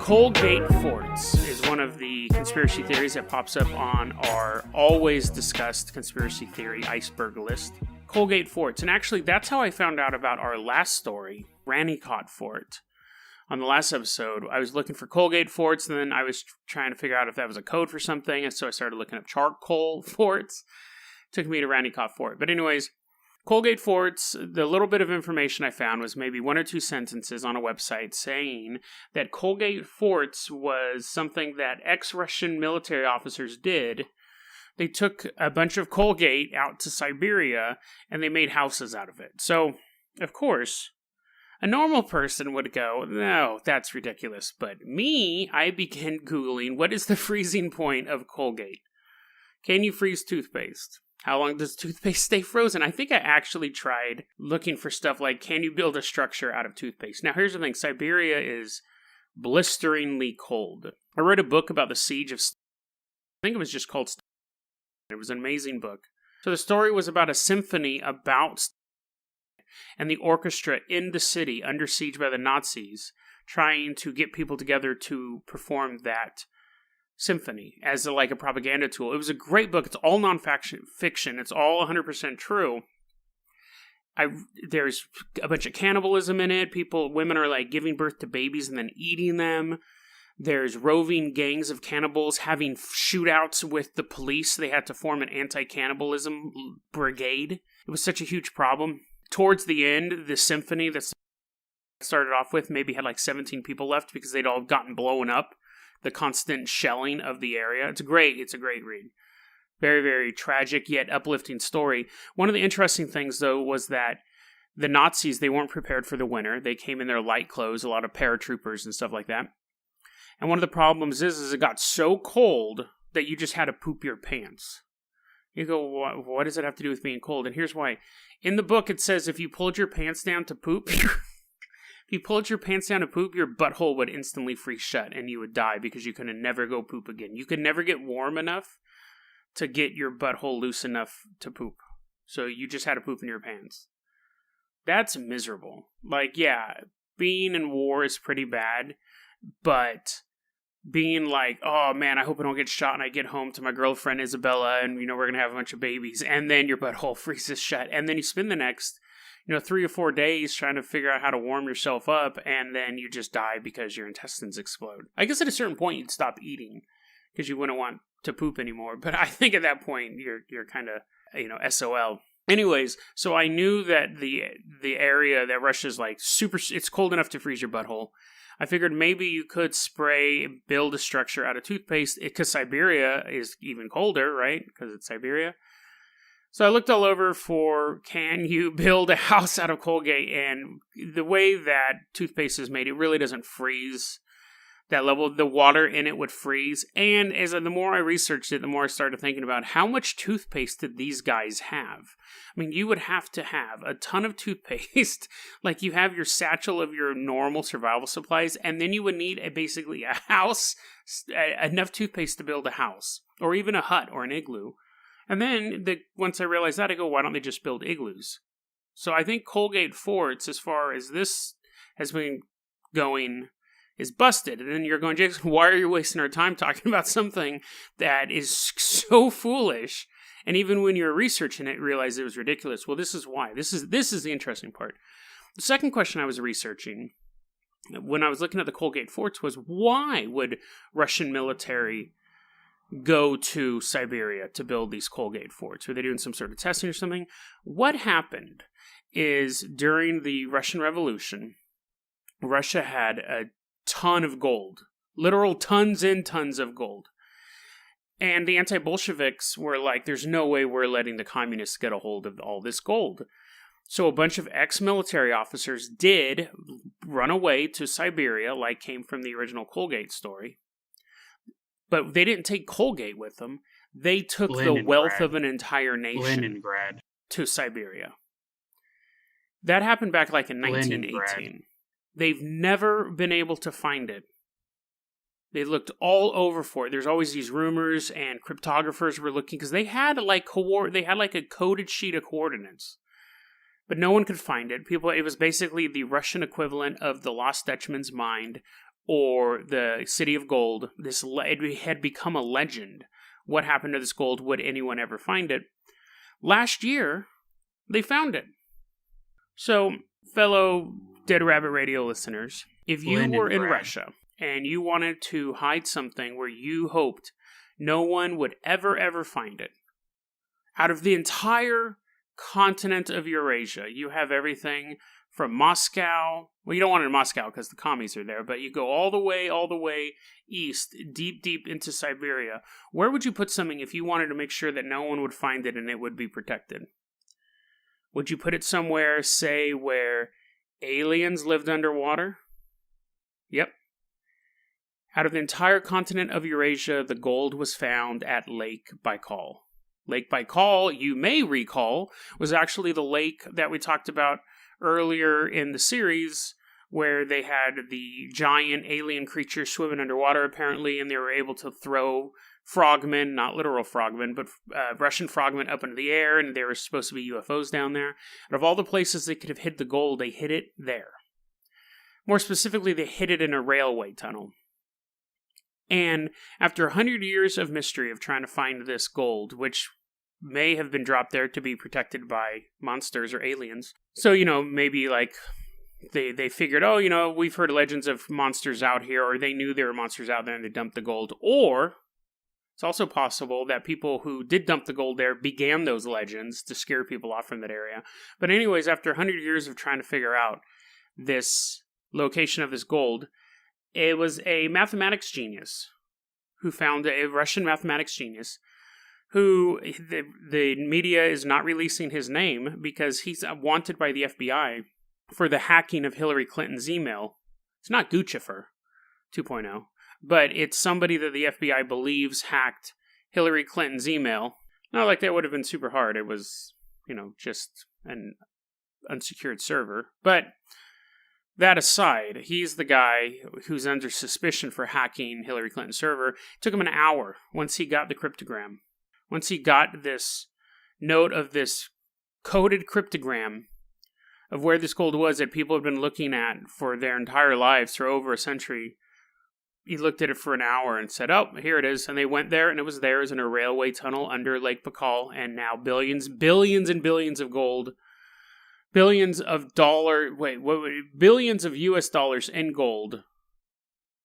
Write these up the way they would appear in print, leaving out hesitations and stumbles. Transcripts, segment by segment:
Colgate forts is one of the conspiracy theories that pops up on our always discussed conspiracy theory iceberg list. Colgate forts. And actually, that's how I found out about our last story, Ranikot Fort. On the last episode, I was looking for Colgate forts, and then I was trying to figure out if that was a code for something, and so I started looking up charcoal forts. Took me to Ranikot Fort. But anyways, Colgate forts, the little bit of information I found was maybe one or two sentences on a website saying that Colgate forts was something that ex-Russian military officers did. They took a bunch of Colgate out to Siberia, and they made houses out of it. So, of course, a normal person would go, no, that's ridiculous. But me, I began Googling, what is the freezing point of Colgate? Can you freeze toothpaste? How long does toothpaste stay frozen? I think I actually tried looking for stuff like, can you build a structure out of toothpaste? Now, here's the thing. Siberia is blisteringly cold. I read a book about the siege of... I think it was just called... It was an amazing book. So the story was about a symphony about... and the orchestra in the city under siege by the Nazis, trying to get people together to perform that symphony as like a propaganda tool. It was a great book. It's all non-fiction. It's all 100% true. There's a bunch of cannibalism in it. Women are like giving birth to babies and then eating them. There's roving gangs of cannibals having shootouts with the police. They had to form an anti-cannibalism brigade. It was such a huge problem. Towards the end, the symphony that started off with maybe had like 17 people left because they'd all gotten blown up. The constant shelling of the area. It's a great read. Very, very tragic yet uplifting story. One of the interesting things, though, was that the Nazis, they weren't prepared for the winter. They came in their light clothes, a lot of paratroopers and stuff like that. And one of the problems is it got so cold that you just had to poop your pants. You go, what does it have to do with being cold? And here's why. In the book, it says if you pulled your pants down to poop... If you pulled your pants down to poop, your butthole would instantly freeze shut and you would die because you could never go poop again. You could never get warm enough to get your butthole loose enough to poop. So you just had to poop in your pants. That's miserable. Like, yeah, being in war is pretty bad, but being like, oh man, I hope I don't get shot and I get home to my girlfriend Isabella and, we're going to have a bunch of babies, and then your butthole freezes shut, and then you spend the next 3 or 4 days trying to figure out how to warm yourself up, and then you just die because your intestines explode. I guess at a certain point you'd stop eating because you wouldn't want to poop anymore. But I think at that point you're kind of SOL. Anyways, so I knew that the area that Russia's like super, it's cold enough to freeze your butthole. I figured maybe you could build a structure out of toothpaste because Siberia is even colder, right? Because it's Siberia. So I looked all over for, can you build a house out of Colgate? And the way that toothpaste is made, it really doesn't freeze that level. The water in it would freeze. And the more I researched it, the more I started thinking about how much toothpaste did these guys have? I mean, you would have to have a ton of toothpaste, like you have your satchel of your normal survival supplies, and then you would need basically a house, enough toothpaste to build a house, or even a hut or an igloo. And then, once I realized that, I go, why don't they just build igloos? So I think Colgate forts, as far as this has been going, is busted. And then you're going, Jason, why are you wasting our time talking about something that is so foolish? And even when you're researching it, you realize it was ridiculous. Well, this is why. This is the interesting part. The second question I was researching, when I was looking at the Colgate forts, was why would Russian military go to Siberia to build these Colgate forts? Were they doing some sort of testing or something? What happened is during the Russian Revolution, Russia had a ton of gold. Literal tons and tons of gold. And the anti-Bolsheviks were like, there's no way we're letting the communists get a hold of all this gold. So a bunch of ex-military officers did run away to Siberia, like came from the original Colgate story. But they didn't take Colgate with them. They took the wealth of an entire nation Leningrad to Siberia. That happened back like in 1918. Leningrad. They've never been able to find it. They looked all over for it. There's always these rumors, and cryptographers were looking because they had like a coded sheet of coordinates, but no one could find it. It was basically the Russian equivalent of the Lost Dutchman's mind, or the City of Gold. It had become a legend. What happened to this gold? Would anyone ever find it? Last year, they found it. So, fellow Dead Rabbit Radio listeners, if you were in Russia and you wanted to hide something where you hoped no one would ever find it, out of the entire continent of Eurasia, you have everything from Moscow. Well, you don't want it in Moscow because the commies are there, but you go all the way east, deep into Siberia. Where would you put something if you wanted to make sure that no one would find it and it would be protected? Would you put it somewhere, say, where aliens lived underwater? Yep. Out of the entire continent of Eurasia, the gold was found at Lake Baikal. Lake Baikal, you may recall, was actually the lake that we talked about earlier in the series, where they had the giant alien creatures swimming underwater, apparently, and they were able to throw frogmen, not literal frogmen, but Russian frogmen up into the air, and there were supposed to be UFOs down there. And of all the places they could have hid the gold, they hid it there. More specifically, they hid it in a railway tunnel. And after 100 years of mystery of trying to find this gold, which may have been dropped there to be protected by monsters or aliens. So, maybe like they figured, we've heard legends of monsters out here, or they knew there were monsters out there and they dumped the gold. Or it's also possible that people who did dump the gold there began those legends to scare people off from that area. But anyways, after 100 years of trying to figure out this location of this gold, it was a mathematics genius who found a Russian mathematics genius who the media is not releasing his name because he's wanted by the FBI for the hacking of Hillary Clinton's email. It's not Guccifer 2.0, but it's somebody that the FBI believes hacked Hillary Clinton's email. Not like that would have been super hard. It was, just an unsecured server. But that aside, he's the guy who's under suspicion for hacking Hillary Clinton's server. It took him an hour once he got the cryptogram. Once he got this note of this coded cryptogram of where this gold was that people have been looking at for their entire lives for over a century, he looked at it for an hour and said, oh, here it is. And they went there, and it was theirs in a railway tunnel under Lake Baikal, and now billions and billions of gold, billions of US dollars in gold,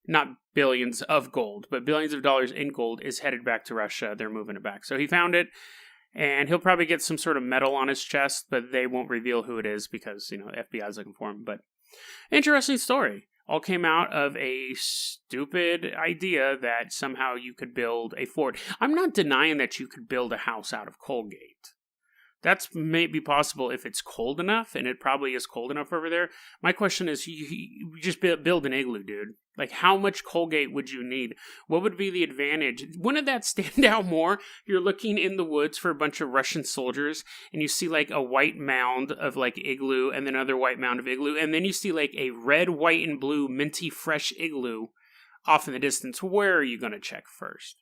not billions of gold, but billions of dollars in gold is headed back to Russia. They're moving it back. So he found it, and he'll probably get some sort of medal on his chest, but they won't reveal who it is because, the FBI is looking for him. But interesting story. All came out of a stupid idea that somehow you could build a fort. I'm not denying that you could build a house out of Colgate. That's maybe possible if it's cold enough, and it probably is cold enough over there. My question is, you just build an igloo, dude. Like, how much Colgate would you need? What would be the advantage? Wouldn't that stand out more? You're looking in the woods for a bunch of Russian soldiers, and you see, like, a white mound of, like, igloo, and then another white mound of igloo, and then you see, like, a red, white, and blue minty fresh igloo off in the distance. Where are you going to check first?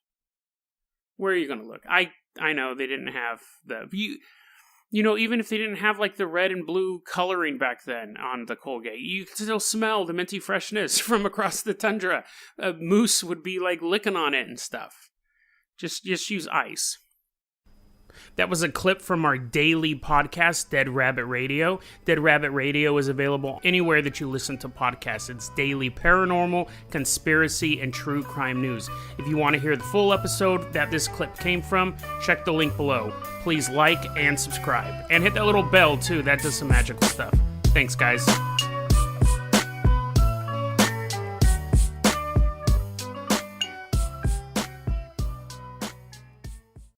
Where are you going to look? I know they didn't have the... even if they didn't have, like, the red and blue coloring back then on the Colgate, you could still smell the minty freshness from across the tundra. A moose would be, like, licking on it and stuff. Just use ice. That was a clip from our daily podcast, Dead Rabbit Radio. Dead Rabbit Radio is available anywhere that you listen to podcasts. It's daily paranormal, conspiracy, and true crime news. If you want to hear the full episode that this clip came from, check the link below. Please like and subscribe. And hit that little bell, too. That does some magical stuff. Thanks, guys.